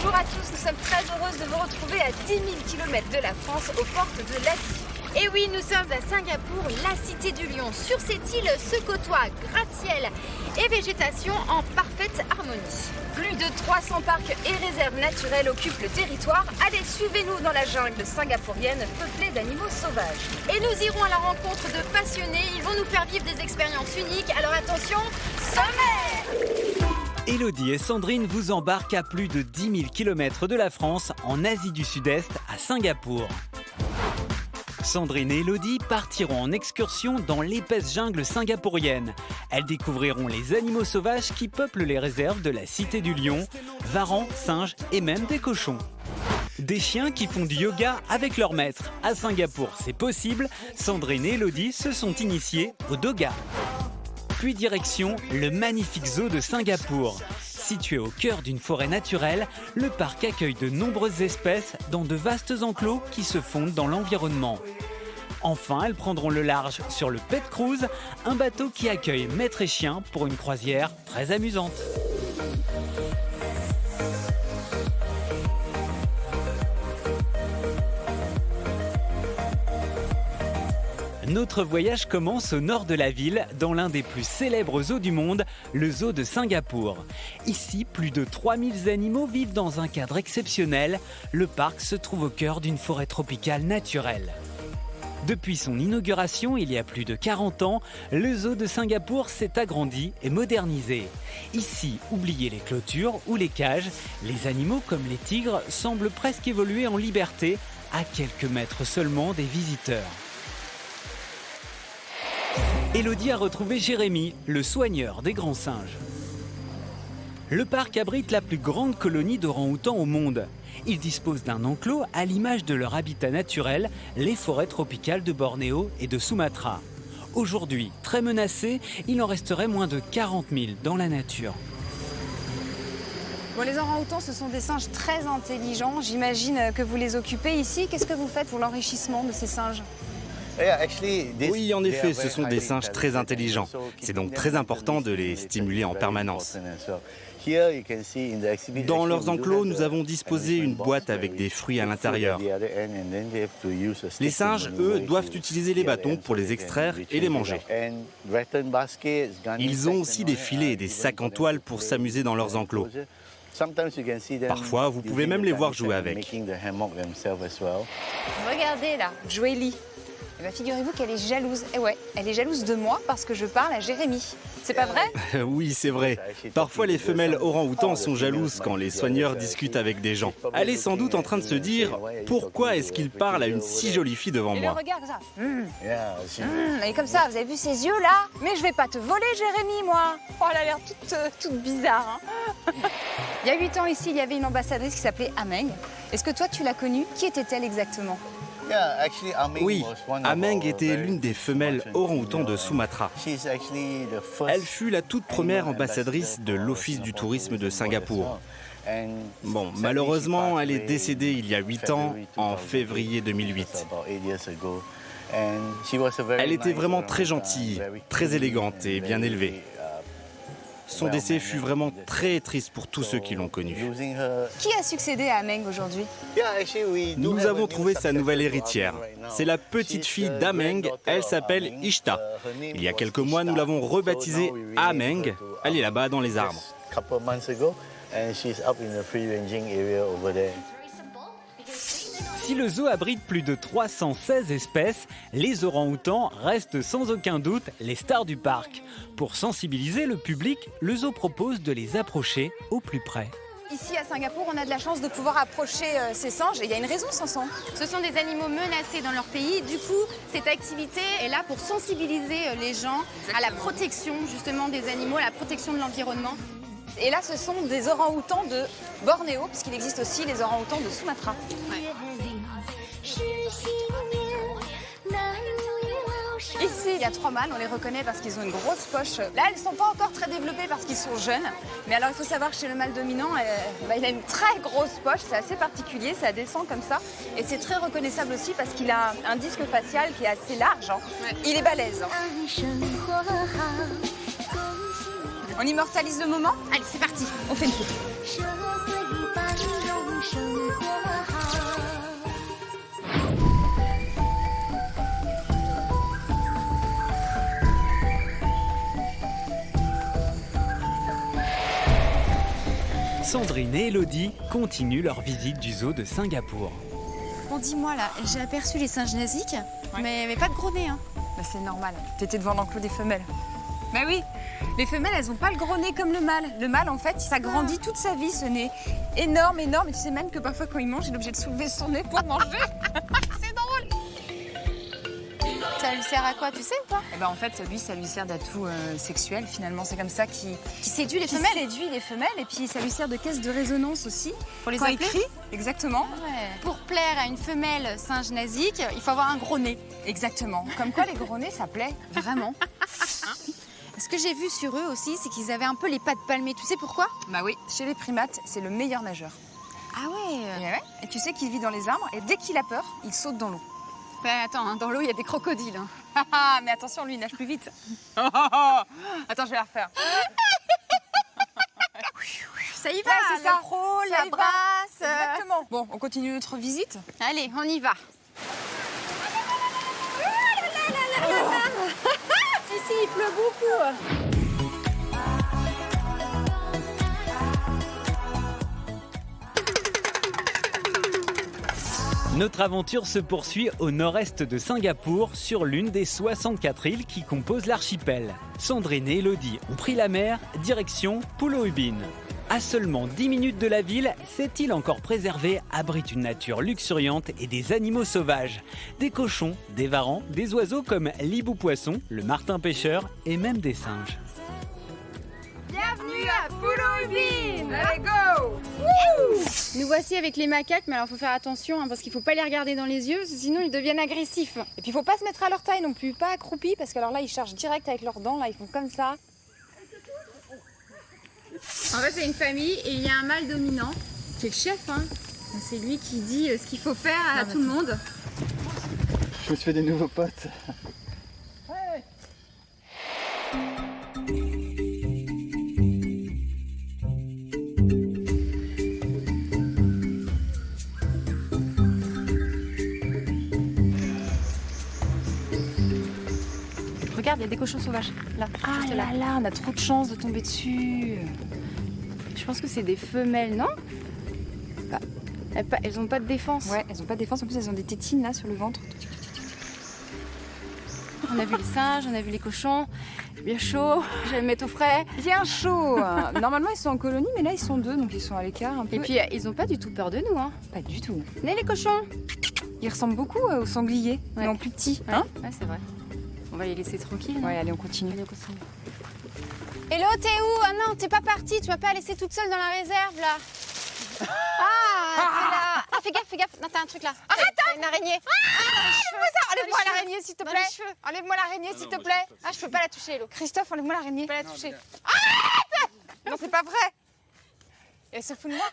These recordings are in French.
Bonjour à tous, nous sommes très heureuses de vous retrouver à 10 000 km de la France, aux portes de l'Asie. Et oui, nous sommes à Singapour, la cité du lion. Sur cette île se côtoient gratte-ciel et végétation en parfaite harmonie. Plus de 300 parcs et réserves naturelles occupent le territoire. Allez, suivez-nous dans la jungle singapourienne peuplée d'animaux sauvages. Et nous irons à la rencontre de passionnés. Ils vont nous faire vivre des expériences uniques. Alors attention, sommet! Élodie et Sandrine vous embarquent à plus de 10 000 km de la France, en Asie du Sud-Est, à Singapour. Sandrine et Élodie partiront en excursion dans l'épaisse jungle singapourienne. Elles découvriront les animaux sauvages qui peuplent les réserves de la Cité du Lion, varans, singes et même des cochons. Des chiens qui font du yoga avec leur maître. À Singapour, c'est possible, Sandrine et Élodie se sont initiées au doga. Puis direction le magnifique zoo de Singapour. Situé au cœur d'une forêt naturelle, le parc accueille de nombreuses espèces dans de vastes enclos qui se fondent dans l'environnement. Enfin, elles prendront le large sur le Pet Cruise, un bateau qui accueille maître et chien pour une croisière très amusante. Notre voyage commence au nord de la ville, dans l'un des plus célèbres zoos du monde, le zoo de Singapour. Ici, plus de 3000 animaux vivent dans un cadre exceptionnel. Le parc se trouve au cœur d'une forêt tropicale naturelle. Depuis son inauguration, il y a plus de 40 ans, le zoo de Singapour s'est agrandi et modernisé. Ici, oubliez les clôtures ou les cages, les animaux comme les tigres semblent presque évoluer en liberté, à quelques mètres seulement des visiteurs. Élodie a retrouvé Jérémy, le soigneur des grands singes. Le parc abrite la plus grande colonie d'orang-outans au monde. Il dispose d'un enclos à l'image de leur habitat naturel, les forêts tropicales de Bornéo et de Sumatra. Aujourd'hui, très menacés, il en resterait moins de 40 000 dans la nature. Bon, les orang-outans, ce sont des singes très intelligents. J'imagine que vous les occupez ici. Qu'est-ce que vous faites pour l'enrichissement de ces singes ? Oui, en effet, ce sont des singes très intelligents. C'est donc très important de les stimuler en permanence. Dans leurs enclos, nous avons disposé une boîte avec des fruits à l'intérieur. Les singes, eux, doivent utiliser les bâtons pour les extraire et les manger. Ils ont aussi des filets et des sacs en toile pour s'amuser dans leurs enclos. Parfois, vous pouvez même les voir jouer avec. Regardez là, Joélie. Eh bien, figurez-vous qu'elle est jalouse. Eh ouais, elle est jalouse de moi parce que je parle à Jérémy. C'est pas vrai ? Oui, c'est vrai. Parfois, les femelles orang-outans sont jalouses quand les soigneurs discutent avec des gens. Elle est sans doute en train de se dire « Pourquoi est-ce qu'il parle à une si jolie fille devant moi ?» Regarde ça. Et comme ça, vous avez vu ses yeux là ? Mais je vais pas te voler, Jérémy, moi. Oh, elle a l'air toute bizarre. Hein. Il y a 8 ans ici, il y avait une ambassadrice qui s'appelait Ameng. Est-ce que toi, tu l'as connue ? Qui était-elle exactement ? Oui, Ameng était l'une des femelles orang-outans de Sumatra. Elle fut la toute première ambassadrice de l'Office du tourisme de Singapour. Bon, malheureusement, elle est décédée il y a 8 ans, en février 2008. Elle était vraiment très gentille, très élégante et bien élevée. Son décès fut vraiment très triste pour tous ceux qui l'ont connue. Qui a succédé à Ameng aujourd'hui ? Nous avons trouvé sa nouvelle héritière. C'est la petite fille d'Ameng, elle s'appelle Ishta. Il y a quelques mois, nous l'avons rebaptisée Ameng. Elle est là-bas dans les arbres. Si le zoo abrite plus de 316 espèces, les orang-outans restent sans aucun doute les stars du parc. Pour sensibiliser le public, le zoo propose de les approcher au plus près. Ici à Singapour, on a de la chance de pouvoir approcher ces singes et il y a une raison, Sanson. Ce sont des animaux menacés dans leur pays. Du coup, cette activité est là pour sensibiliser les gens à la protection justement des animaux, à la protection de l'environnement. Et là, ce sont des orang-outans de Bornéo, puisqu'il existe aussi les orang-outans de Sumatra. Ouais. Ici, il y a 3 mâles, on les reconnaît parce qu'ils ont une grosse poche. Là, elles ne sont pas encore très développées parce qu'ils sont jeunes. Mais alors, il faut savoir que chez le mâle dominant, il a une très grosse poche, c'est assez particulier, ça descend comme ça. Et c'est très reconnaissable aussi parce qu'il a un disque facial qui est assez large. Hein. Ouais. Il est balèze. Hein. On immortalise le moment ? Allez, c'est parti, on fait une photo. Sandrine et Elodie continuent leur visite du zoo de Singapour. Bon, dis-moi là, j'ai aperçu les singes nasiques, mais pas de gros nez, hein. Bah, c'est normal, t'étais devant l'enclos des femelles. Bah oui, les femelles, elles ont pas le gros nez comme le mâle. Le mâle, en fait, ça grandit toute sa vie, ce nez. Énorme, énorme. Et tu sais même que parfois, quand il mange, il est obligé de soulever son nez pour manger. C'est drôle. Ça lui sert à quoi, tu sais ou pas? Et ben en fait, lui, ça lui sert d'atout sexuel, finalement. C'est comme ça qu'il séduit les femelles. séduit les femelles. Et puis, ça lui sert de caisse de résonance aussi. Pour les quand il appeler. crie, exactement. Ah ouais. Pour plaire à une femelle singe nasique, il faut avoir un gros nez. Exactement. Comme quoi, les gros nez, ça plaît vraiment. Ce que j'ai vu sur eux aussi, c'est qu'ils avaient un peu les pattes palmées. Tu sais pourquoi? Bah oui, chez les primates, c'est le meilleur nageur. Ah ouais. Et tu sais qu'il vit dans les arbres et dès qu'il a peur, il saute dans l'eau. Ouais, attends, hein, dans l'eau, il y a des crocodiles. Hein. Mais attention, lui, il nage plus vite. Attends, je vais la refaire. Ça y va, Ouais, c'est le ça. crawl, Ça la y va. brasse. Exactement. Bon, on continue notre visite. Allez, on y va. Ici, il pleut beaucoup. Notre aventure se poursuit au nord-est de Singapour, sur l'une des 64 îles qui composent l'archipel. Sandrine et Elodie ont pris la mer, direction Pulau Ubin. À seulement 10 minutes de la ville, cette île encore préservée abrite une nature luxuriante et des animaux sauvages. Des cochons, des varans, des oiseaux comme l'hibou-poisson, le martin-pêcheur et même des singes. Bienvenue à Pulau Ubin. Allez, go! Nous voici avec les macaques, mais alors il faut faire attention parce qu'il ne faut pas les regarder dans les yeux, sinon ils deviennent agressifs. Et puis, il faut pas se mettre à leur taille non plus, pas accroupis, parce que alors là, ils chargent direct avec leurs dents, là, ils font comme ça. En fait, c'est une famille et il y a un mâle dominant qui est le chef. Hein. C'est lui qui dit ce qu'il faut faire à tout le monde. Je me suis fait des nouveaux potes. Regarde, il y a des cochons sauvages. Là, Ah juste là là, on a trop de chance de tomber dessus. Je pense que c'est des femelles, non? Bah, elles ont pas de défense. Ouais, elles ont pas de défense, en plus elles ont des tétines là sur le ventre. On a vu les singes, on a vu les cochons. Bien chaud, je vais me mettre au frais. Bien chaud. Normalement, ils sont en colonie, mais là, ils sont deux, donc ils sont à l'écart un peu. Et puis, ils ont pas du tout peur de nous. Hein. Pas du tout. Venez les cochons. Ils ressemblent beaucoup aux sangliers, mais en plus petit. Hein? Ouais, c'est vrai. On va les laisser tranquilles. Ouais, allez, on continue. Allez, on continue. Hello, t'es où? Ah non, t'es pas partie, tu vas pas laisser toute seule dans la réserve là. Ah, t'es là. Ah, fais gaffe. Non, t'as un truc là. Arrête, t'as une araignée. Enlève-moi l'araignée, s'il te Dans plaît. les cheveux. Enlève-moi l'araignée, s'il te plaît. Ah, je peux pas la toucher, Hello. Christophe, enlève-moi l'araignée. Je peux pas la toucher. Non, c'est pas vrai. Elle se fout de moi.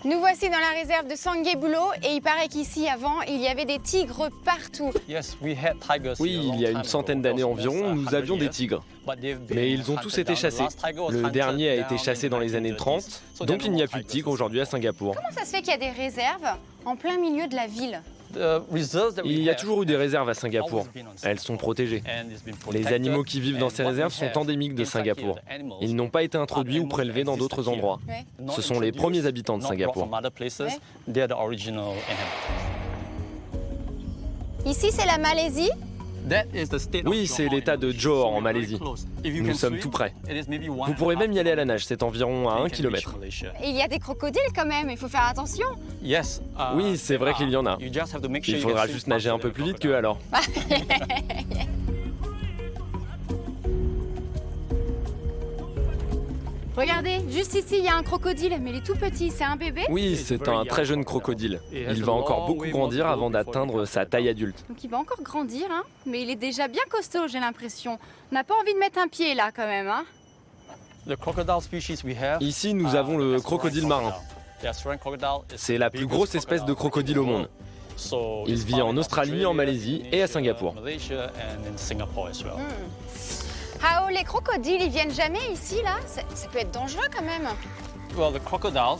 Nous voici dans la réserve de Sangabulo et il paraît qu'ici avant il y avait des tigres partout. Oui, il y a une centaine d'années environ, nous avions des tigres. Mais ils ont tous été chassés. Le dernier a été chassé dans les années 30, donc il n'y a plus de tigres aujourd'hui à Singapour. Comment ça se fait qu'il y a des réserves en plein milieu de la ville? Il y a toujours eu des réserves à Singapour. Elles sont protégées. Les animaux qui vivent dans ces réserves sont endémiques de Singapour. Ils n'ont pas été introduits ou prélevés dans d'autres endroits. Ouais. Ce sont les premiers habitants de Singapour. Ici c'est la Malaisie. Oui, c'est l'état de Johor en Malaisie. Nous sommes tout près. Vous pourrez même y aller à la nage, c'est environ à 1 km. Et il y a des crocodiles quand même, il faut faire attention. Oui, c'est vrai qu'il y en a. Il faudra juste nager un peu plus vite qu'eux alors. Regardez, juste ici il y a un crocodile, mais il est tout petit, c'est un bébé. Oui, c'est un très jeune crocodile. Il va encore beaucoup grandir avant d'atteindre sa taille adulte. Donc il va encore grandir, hein. Mais il est déjà bien costaud, j'ai l'impression. On n'a pas envie de mettre un pied là quand même, hein. Ici, nous avons le crocodile marin. C'est la plus grosse espèce de crocodile au monde. Il vit en Australie, en Malaisie et à Singapour. Hao, les crocodiles, ils viennent jamais ici là? Ça peut être dangereux quand même.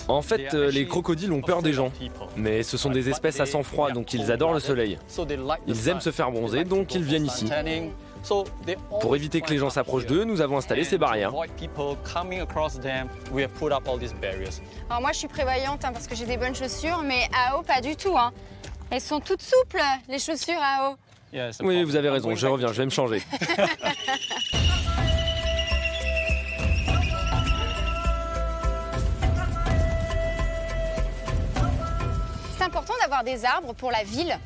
En fait, les crocodiles ont peur des gens. Mais ce sont des espèces à sang froid, donc ils adorent le soleil. Ils aiment se faire bronzer, donc ils viennent ici. Pour éviter que les gens s'approchent d'eux, nous avons installé ces barrières. Alors moi je suis prévoyante hein, parce que j'ai des bonnes chaussures, mais à eau pas du tout. Hein. Elles sont toutes souples, les chaussures à eau. Oui, vous avez raison, je reviens, je vais me changer. C'est important d'avoir des arbres pour la ville.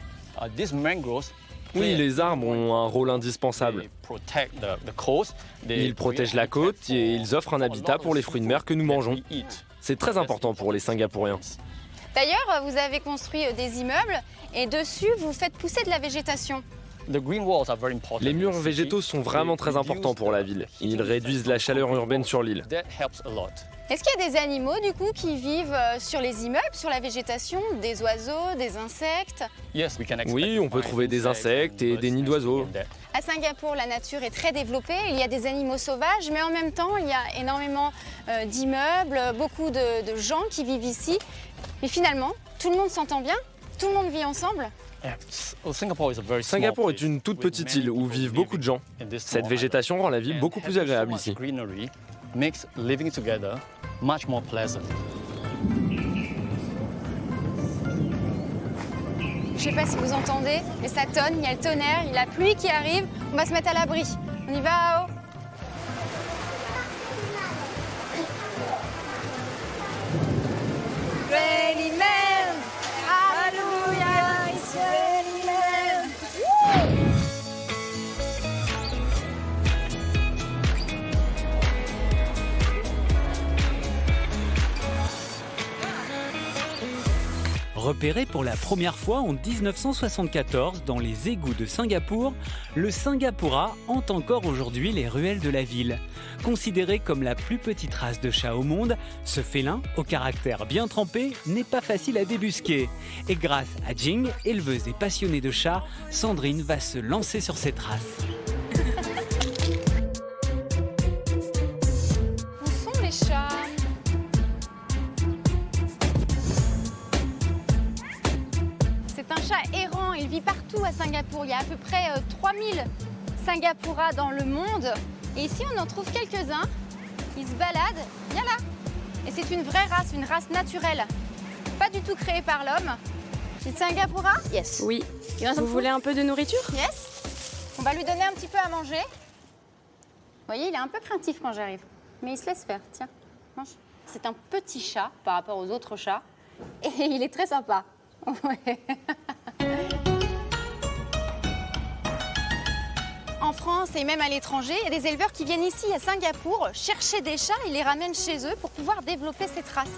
Oui, les arbres ont un rôle indispensable. Ils protègent la côte et ils offrent un habitat pour les fruits de mer que nous mangeons. C'est très important pour les Singapouriens. D'ailleurs, vous avez construit des immeubles et dessus, vous faites pousser de la végétation. Les murs végétaux sont vraiment très importants pour la ville. Ils réduisent la chaleur urbaine sur l'île. Est-ce qu'il y a des animaux, du coup, qui vivent sur les immeubles, sur la végétation, des oiseaux, des insectes? Oui, on peut trouver des insectes et des nids d'oiseaux. À Singapour, la nature est très développée. Il y a des animaux sauvages, mais en même temps, il y a énormément d'immeubles, beaucoup de gens qui vivent ici. Mais finalement, tout le monde s'entend bien, tout le monde vit ensemble. Singapour est une toute petite île où vivent beaucoup de gens. Cette végétation rend la vie beaucoup plus agréable ici. Je sais pas si vous entendez, mais ça tonne, il y a le tonnerre, il y a la pluie qui arrive. On va se mettre à l'abri. On y va, Ao. Raining man, Alléluia, it's raining man. Repéré pour la première fois en 1974 dans les égouts de Singapour, le Singapura hante encore aujourd'hui les ruelles de la ville. Considéré comme la plus petite race de chat au monde, ce félin, au caractère bien trempé, n'est pas facile à débusquer. Et grâce à Jing, éleveuse et passionnée de chats, Sandrine va se lancer sur ses traces. Où sont les chats? C'est un chat errant, il vit partout à Singapour. Il y a à peu près 3000 Singapuras dans le monde. Et ici, on en trouve quelques-uns. Ils se baladent, bien là. Et c'est une vraie race, une race naturelle. Pas du tout créée par l'homme. C'est Singapura? Yes. Oui. Vous voulez un peu de nourriture? Yes. On va lui donner un petit peu à manger. Vous voyez, il est un peu craintif quand j'arrive. Mais il se laisse faire, tiens, mange. C'est un petit chat par rapport aux autres chats. Et il est très sympa. Ouais. En France et même à l'étranger, il y a des éleveurs qui viennent ici à Singapour chercher des chats et les ramènent chez eux pour pouvoir développer cette race.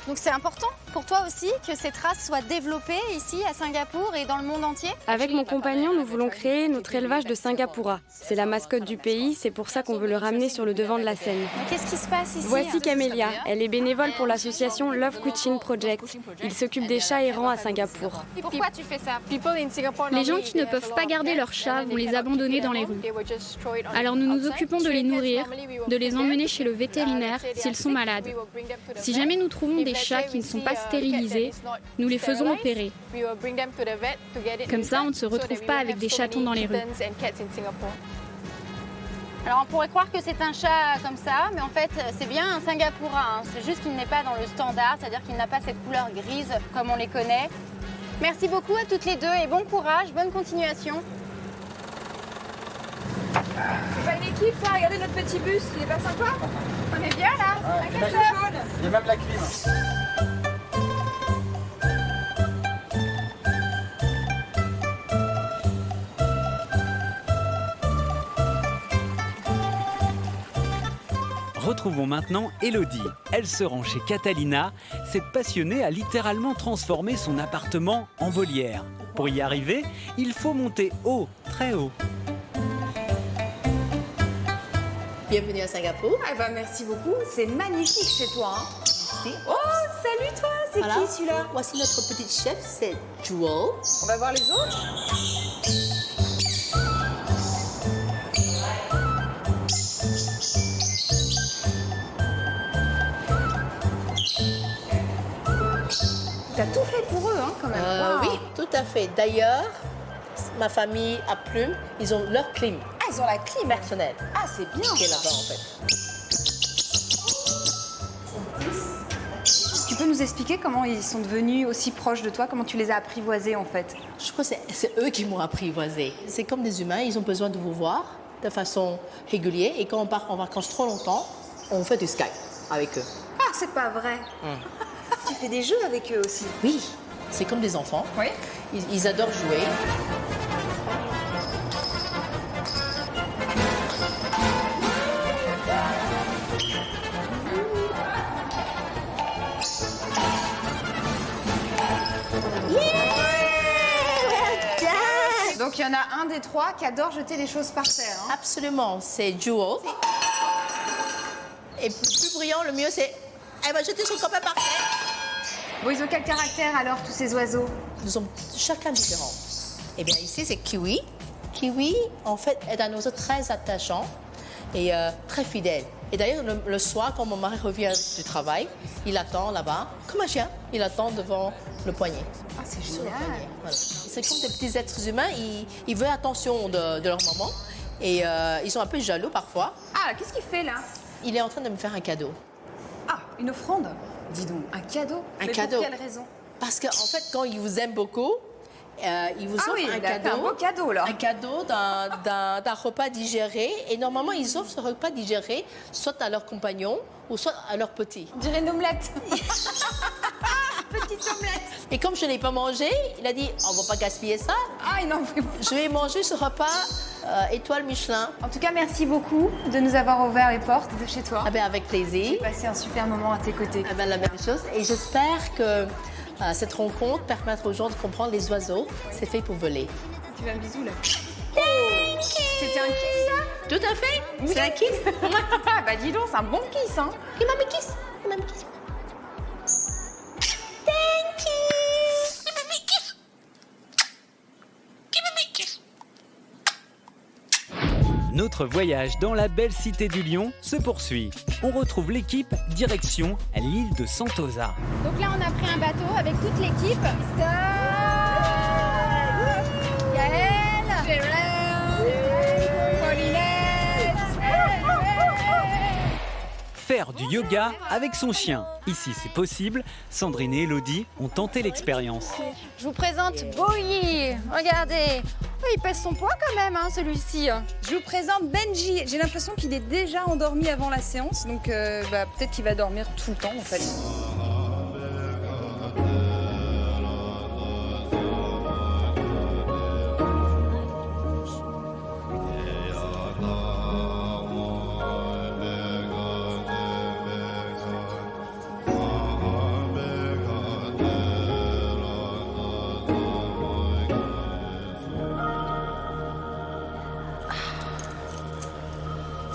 Donc c'est important pour toi aussi que cette race soit développée ici à Singapour et dans le monde entier? Avec mon compagnon, nous voulons créer notre élevage de Singapura. C'est la mascotte du pays, c'est pour ça qu'on veut le ramener sur le devant de la scène. Mais qu'est-ce qui se passe ici? Voici Camélia, elle est bénévole pour l'association Love Kuching Project. Il s'occupe des chats errants à Singapour. Pourquoi tu fais ça? Les gens qui ne peuvent pas garder leurs chats vont les abandonner dans les rues. Alors nous nous occupons de les nourrir, de les emmener chez le vétérinaire s'ils sont malades. Si jamais nous trouvons des chats qui ne sont pas stérilisés, nous les faisons opérer. Comme ça, on ne se retrouve pas avec des chatons dans les rues. Alors on pourrait croire que c'est un chat comme ça, mais en fait c'est bien un Singapura. Hein. C'est juste qu'il n'est pas dans le standard, c'est-à-dire qu'il n'a pas cette couleur grise comme on les connaît. Merci beaucoup à toutes les deux et bon courage, bonne continuation. C'est pas une équipe, ça? Regardez notre petit bus, il est pas sympa? On est bien là, Il y a même la clim. Retrouvons maintenant Elodie. Elle se rend chez Catalina. Cette passionnée a littéralement transformé son appartement en volière. Pour y arriver, il faut monter haut, très haut. Bienvenue à Singapour. Ah bah merci beaucoup, c'est magnifique chez toi. Hein. Merci. Oh, salut toi, c'est Voilà. qui celui-là? Voici notre petite chef, c'est Jewel. On va voir les autres. T'as tout fait pour eux, hein, quand même. Wow. Oui, tout à fait. D'ailleurs, ma famille à Plume, ils ont leur clim. Ah, ils ont la clim. Personnel. Ah, c'est bien. Qui est là-bas en fait. Tu peux nous expliquer comment ils sont devenus aussi proches de toi, comment tu les as apprivoisés en fait? Je crois que c'est eux qui m'ont apprivoisé. C'est comme des humains, ils ont besoin de vous voir de façon régulière. Et quand on part en vacances trop longtemps, on fait du Skype avec eux. Ah, c'est pas vrai. Tu fais des jeux avec eux aussi? Oui, c'est comme des enfants. Oui. Ils adorent jouer. Donc il y en a un des trois qui adore jeter des choses par terre. Hein. Absolument, c'est Jewel. Et plus brillant, le mieux, c'est elle va jeter son copain par terre. Bon, ils ont quel caractère alors, tous ces oiseaux? Nous sommes chacun différents. Eh bien, ici, c'est Kiwi. Kiwi, en fait, est un oiseau très attachant et très fidèle. Et d'ailleurs, le soir, quand mon mari revient du travail, il attend là-bas, comme un chien, il attend devant le poignet. Ah, c'est Sur le génial. poignet, voilà. C'est comme des petits êtres humains, ils veulent l'attention de leur maman et ils sont un peu jaloux parfois. Ah, qu'est-ce qu'il fait là? Il est en train de me faire un cadeau. Ah, une offrande? Dis donc, un cadeau? Un Mais cadeau. Pour quelle raison? Parce qu'en fait, quand il vous aime beaucoup, il vous offre oui, un il a fait cadeau. un beau cadeau, là. Un cadeau d'un repas digéré. Et normalement, ils offrent ce repas digéré soit à leurs compagnons ou soit à leurs petits. On dirait une omelette. Petite omelette. Et comme je ne l'ai pas mangé, il a dit on ne va pas gaspiller ça. Ah, il n'en fait pas. Je vais manger ce repas étoile Michelin. En tout cas, merci beaucoup de nous avoir ouvert les portes de chez toi. Ah ben, avec plaisir. J'ai passé un super moment à tes côtés. Ah ben, la même chose. Et j'espère que cette rencontre permettra aux gens de comprendre les oiseaux. C'est fait pour voler. Tu veux un bisou là? C'était un kiss ça? Tout à fait. C'est un kiss. Ah bah dis donc, c'est un bon kiss hein. Il m'a mis kiss. Il m'a mis kiss. Thank you. Il m'a mis kiss. Il m'a mis kiss. Notre voyage dans la belle cité du Lion se poursuit. On retrouve l'équipe direction l'île de Sentosa. Donc là, on a pris un bateau avec toute l'équipe. Stop! Yael! Paulinette! Faire du yoga avec son chien. Ici, c'est possible. Sandrine et Elodie ont tenté l'expérience. Je vous présente Boyi. Regardez. Oh, il pèse son poids quand même, hein, celui-ci. Je vous présente Benji. J'ai l'impression qu'il est déjà endormi avant la séance, donc peut-être qu'il va dormir tout le temps en fait.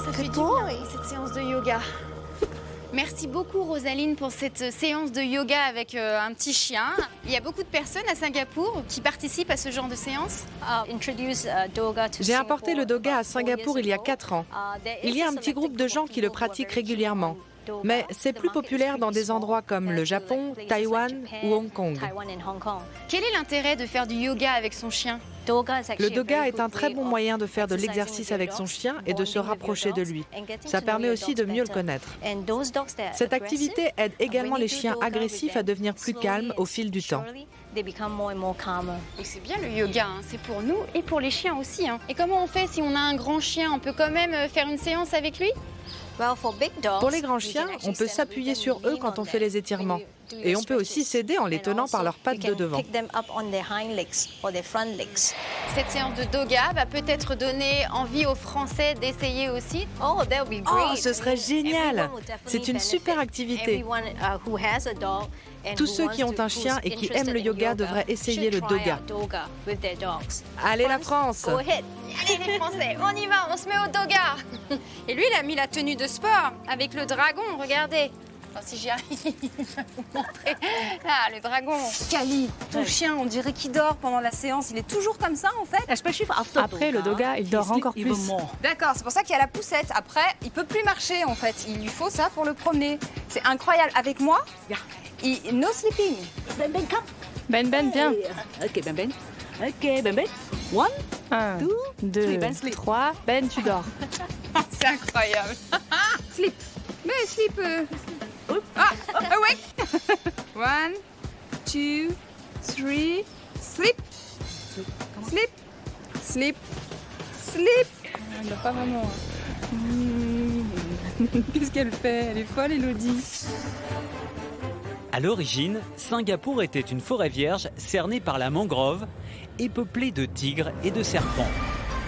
Ça fait du bien, cette séance de yoga. Merci beaucoup Rosaline pour cette séance de yoga avec un petit chien. Il y a beaucoup de personnes à Singapour qui participent à ce genre de séance. J'ai importé le yoga à Singapour il y a 4 ans. Il y a un petit groupe de gens qui le pratiquent régulièrement. Mais c'est plus populaire dans des endroits comme le Japon, Taïwan ou Hong Kong. Quel est l'intérêt de faire du yoga avec son chien? Le yoga est un très bon moyen de faire de l'exercice avec son chien et de se rapprocher de lui. Ça permet aussi de mieux le connaître. Cette activité aide également les chiens agressifs à devenir plus calmes au fil du temps. Et c'est bien le yoga, hein. C'est pour nous et pour les chiens aussi. Hein. Et comment on fait si on a un grand chien? On peut quand même faire une séance avec lui? Pour les grands chiens, on peut s'appuyer sur eux quand on fait les étirements. Et on peut aussi s'aider en les tenant par leurs pattes de devant. Cette séance de yoga va peut-être donner envie aux Français d'essayer aussi. Oh, ce serait génial! C'est une super activité. Tous ceux qui ont un chien et qui aiment le yoga devraient essayer le yoga. Allez la France! Allez les Français, on y va, on se met au yoga. Et lui, il a mis la tenue de sport avec le dragon, regardez. Enfin, si j'y arrive, je vais vous montrer. Ah, le dragon. Cali, ton chien, on dirait qu'il dort pendant la séance. Il est toujours comme ça en fait? Après le yoga, il dort encore plus. D'accord, c'est pour ça qu'il y a la poussette. Après, il peut plus marcher en fait. Il lui faut ça pour le promener. C'est incroyable. Avec moi, no sleeping. Ben, viens. Ok, Ben. Ok, Ben, 1, 2, 3, Ben, tu dors. C'est incroyable. Sleep. Mais sleep. Awake. 1, 2, 3, sleep. Sleep. Sleep. Sleep. Elle n'a pas vraiment. Qu'est-ce qu'elle fait? Elle est folle, Elodie. À l'origine, Singapour était une forêt vierge cernée par la mangrove et peuplée de tigres et de serpents.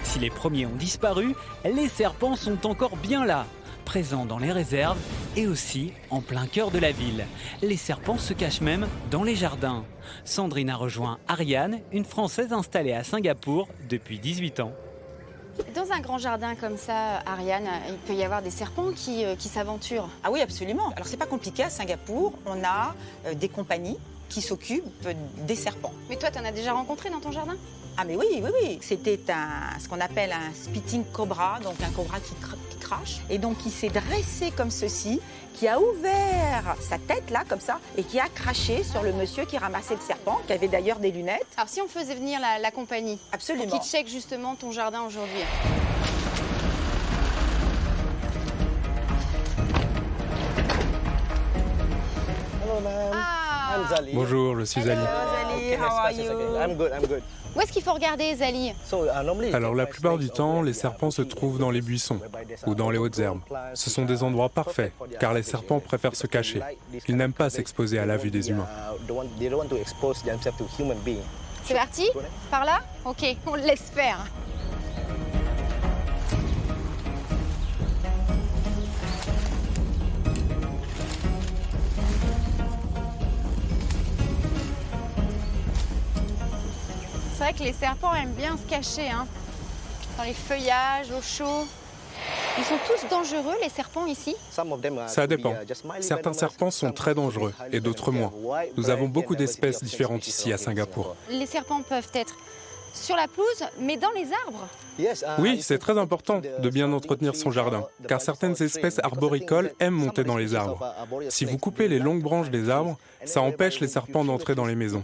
Si les premiers ont disparu, les serpents sont encore bien là, présents dans les réserves et aussi en plein cœur de la ville. Les serpents se cachent même dans les jardins. Sandrine a rejoint Ariane, une Française installée à Singapour depuis 18 ans. Dans un grand jardin comme ça, Ariane, il peut y avoir des serpents qui s'aventurent. Ah oui, absolument. Alors c'est pas compliqué, à Singapour, on a des compagnies qui s'occupent des serpents. Mais toi, tu en as déjà rencontré dans ton jardin? Ah mais oui. C'était ce qu'on appelle un spitting cobra, donc un cobra qui crache. Et donc il s'est dressé comme ceci, qui a ouvert sa tête là, comme ça, et qui a craché sur le monsieur qui ramassait le serpent, qui avait d'ailleurs des lunettes. Alors si on faisait venir la compagnie, absolument, pour qu'ils checkent justement ton jardin aujourd'hui. Bonjour, je suis Ali. Zali, how are you? I'm good. Où est-ce qu'il faut regarder, Zali? Alors la plupart du temps, les serpents se trouvent dans les buissons ou dans les hautes herbes. Ce sont des endroits parfaits, car les serpents préfèrent se cacher. Ils n'aiment pas s'exposer à la vue des humains. C'est parti? Par là? Ok, on le laisse faire. C'est vrai que les serpents aiment bien se cacher, hein, dans les feuillages, au chaud. Ils sont tous dangereux, les serpents, ici? Ça dépend. Certains serpents sont très dangereux et d'autres moins. Nous avons beaucoup d'espèces différentes ici à Singapour. Les serpents peuvent être sur la pelouse, mais dans les arbres? Oui, c'est très important de bien entretenir son jardin, car certaines espèces arboricoles aiment monter dans les arbres. Si vous coupez les longues branches des arbres, ça empêche les serpents d'entrer dans les maisons.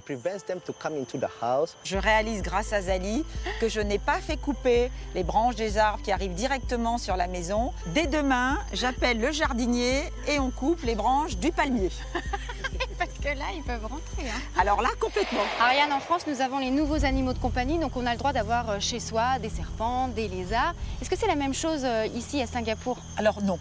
Je réalise grâce à Zali que je n'ai pas fait couper les branches des arbres qui arrivent directement sur la maison. Dès demain, j'appelle le jardinier et on coupe les branches du palmier. Parce que là, ils peuvent rentrer. Hein. Alors là, complètement. Ariane, en France, nous avons les nouveaux animaux de compagnie, donc on a le droit d'avoir chez soi des serpents, des lézards. Est-ce que c'est la même chose ici à Singapour? Alors non.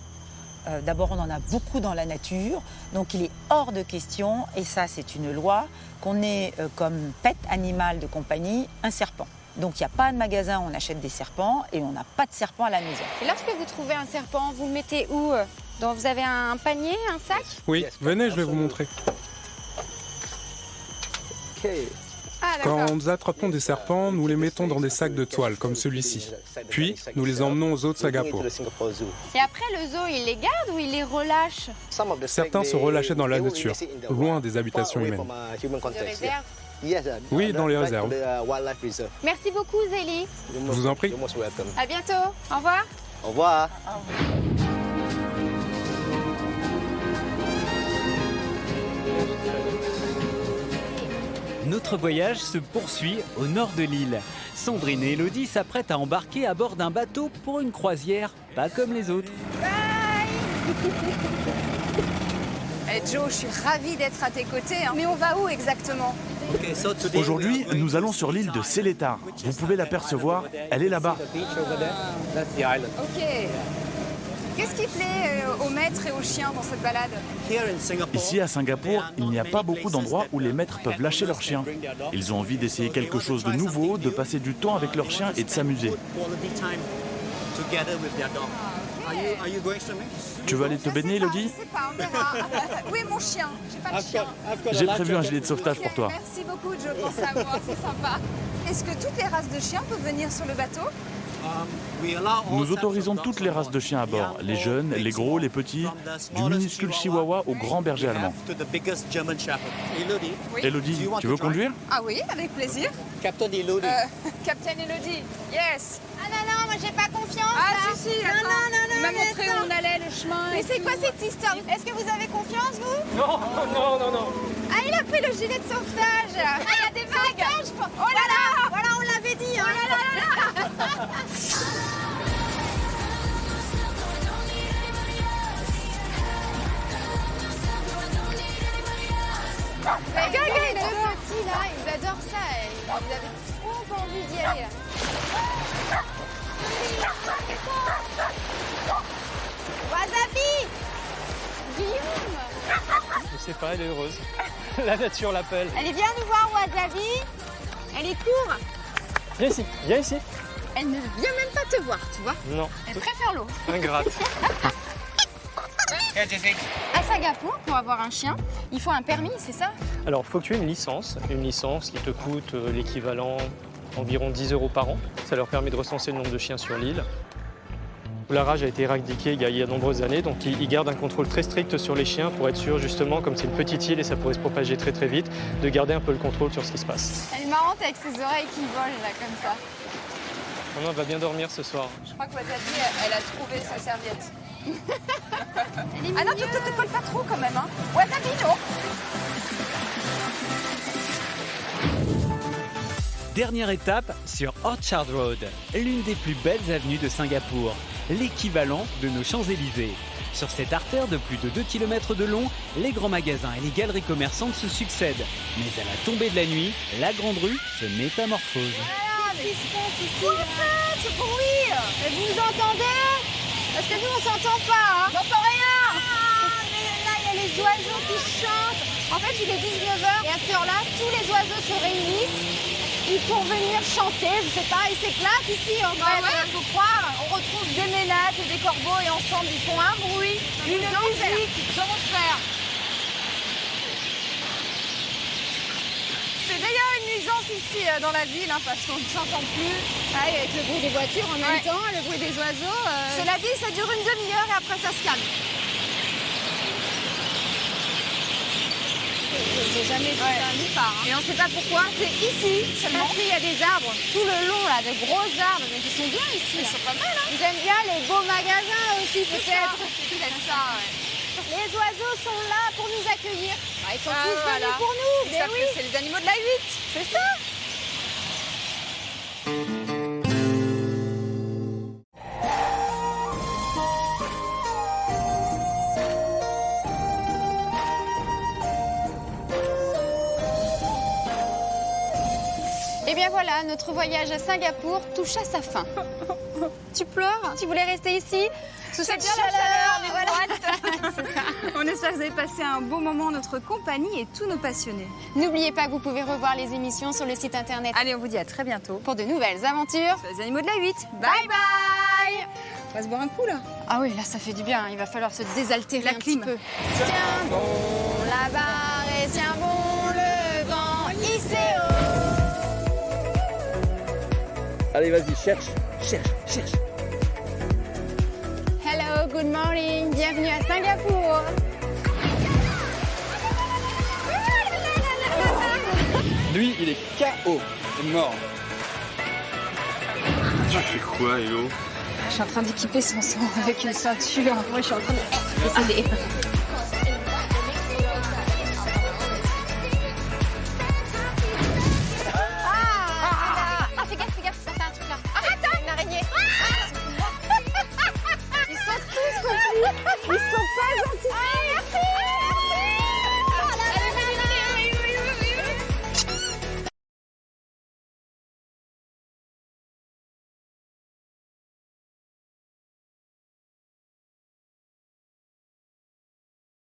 D'abord, on en a beaucoup dans la nature, donc il est hors de question, et ça c'est une loi, qu'on ait comme pet animal de compagnie un serpent. Donc il n'y a pas de magasin où on achète des serpents et on n'a pas de serpent à la maison. Et lorsque vous trouvez un serpent, vous le mettez où? Donc vous avez un panier, un sac? Oui, venez, je vais vous montrer. Ah, quand nous attrapons des serpents, nous les mettons dans des sacs de toile, comme celui-ci. Puis, nous les emmenons aux zoos de Singapour. Et après, le zoo, il les garde ou il les relâche? Certains sont relâchés dans la nature, loin des habitations humaines. De réserve? Oui, dans les réserves. Merci beaucoup, Zélie. Je vous en prie. À bientôt. Au revoir. Au revoir. Notre voyage se poursuit au nord de l'île. Sandrine et Elodie s'apprêtent à embarquer à bord d'un bateau pour une croisière, pas comme les autres. Bye. Hey Joe, je suis ravie d'être à tes côtés, hein. Mais on va où exactement? Aujourd'hui, nous allons sur l'île de Seletar. Vous pouvez l'apercevoir, elle est là-bas. Ok. Qu'est-ce qui plaît aux maîtres et aux chiens dans cette balade? Ici à Singapour, il n'y a pas beaucoup d'endroits où les maîtres peuvent lâcher leurs chiens. Ils ont envie d'essayer quelque chose de nouveau, de passer du temps avec leurs chiens et de s'amuser. Tu veux aller te baigner, Elodie? Je sais pas, on verra. Oui, mon chien. J'ai pas de chien. J'ai prévu un gilet de sauvetage pour toi. Merci beaucoup, Joe. Pense à moi, c'est sympa. Est-ce que toutes les races de chiens peuvent venir sur le bateau? Nous autorisons toutes les races de chiens à bord, les jeunes, les gros, les petits, du minuscule chihuahua au grand berger allemand. Elodie, tu veux conduire? Ah oui, avec plaisir. Captain Elodie. Captain Elodie, yes. Ah non, moi j'ai pas confiance. Ah là. si, attends. Il m'a montré où on allait, le chemin. Mais c'est quoi cette histoire? Est-ce que vous avez confiance, vous? Non. Ah, il a pris le gilet de sauvetage. Ah, il y a des vagues. Oh là là. Voilà. Regardez les deux petits là, ils adorent ça. Ils avaient trop envie d'y aller là. Wasabi! Guillaume! Je sais pas, elle est heureuse. La nature l'appelle. Allez, viens nous voir, Wasabi. Elle est court. Viens ici, viens ici. Elle ne vient même pas te voir, tu vois. Non. Elle préfère l'eau. Ingrate. À Singapour, pour avoir un chien, il faut un permis, c'est ça? Alors, il faut que tu aies une licence qui te coûte l'équivalent environ 10 € par an. Ça leur permet de recenser le nombre de chiens sur l'île. La rage a été éradiquée il y a de nombreuses années, donc ils gardent un contrôle très strict sur les chiens pour être sûr, justement, comme c'est une petite île et ça pourrait se propager très très vite, de garder un peu le contrôle sur ce qui se passe. Elle est marrante avec ses oreilles qui volent là, comme ça. On va bien dormir ce soir. Je crois que Wasabi, elle a trouvé sa serviette. Ah non, tu te colles pas trop quand même, hein. Wasabi, non. Dernière étape sur Orchard Road, l'une des plus belles avenues de Singapour, l'équivalent de nos Champs-Élysées. Sur cette artère de plus de 2 km de long, les grands magasins et les galeries commerçantes se succèdent. Mais à la tombée de la nuit, la grande rue se métamorphose. Voilà, mais qu'est-ce qui se passe ici? Quoi ça, ce bruit? Et vous entendez? Parce que nous, on s'entend pas, hein. J'entends rien. Ah, mais là, il y a les oiseaux qui chantent. En fait, il est 19h et à cette heure-là, tous les oiseaux se réunissent. Ils vont venir chanter, je sais pas, ils s'éclatent ici en fait, faut croire. On retrouve des ménates et des corbeaux et ensemble ils font un bruit, une musique. Comment faire? C'est d'ailleurs une nuisance ici dans la ville, hein, parce qu'on ne s'entend plus. Ah, avec le bruit des voitures en même temps, le bruit des oiseaux. Cela dit, ça dure une demi-heure et après ça se calme. J'ai jamais vu ça nulle part. Hein. Et on ne sait pas pourquoi. C'est ici seulement. Parce qu'il y a des arbres tout le long, là, de gros arbres, mais qui sont bien ici. Ils sont pas mal, hein. Ils aiment bien les beaux magasins aussi, peut-être. C'est peut-être ça, ouais. Les oiseaux sont là pour nous accueillir. Ah, ils sont tous venus pour nous. Mais oui, c'est les animaux de la 8. C'est ça. Et bien voilà, notre voyage à Singapour touche à sa fin. Tu pleures? Tu voulais rester ici? Sous cette chaleur, mais voilà. On espère que vous avez passé un bon moment en notre compagnie et tous nos passionnés. N'oubliez pas que vous pouvez revoir les émissions sur le site internet. Allez, on vous dit à très bientôt Pour de nouvelles aventures. sur les animaux de la 8. Bye bye. On va se boire un coup là. Ah oui, là ça fait du bien, il va falloir se désaltérer La un clim. petit peu. Tiens bon la barre et tiens bon le vent, ICO. Allez, vas-y, cherche. Hello, good morning, bienvenue à Singapour. Lui, il est KO. Il est mort. Tu fais quoi, Hello? Je suis en train d'équiper son sang avec une ceinture. Moi, je suis en train de décéder. Fais gaffe, ça fait un truc là. Arrête, une araignée. Ils sont tous comme lui. Ils sont pas gentils.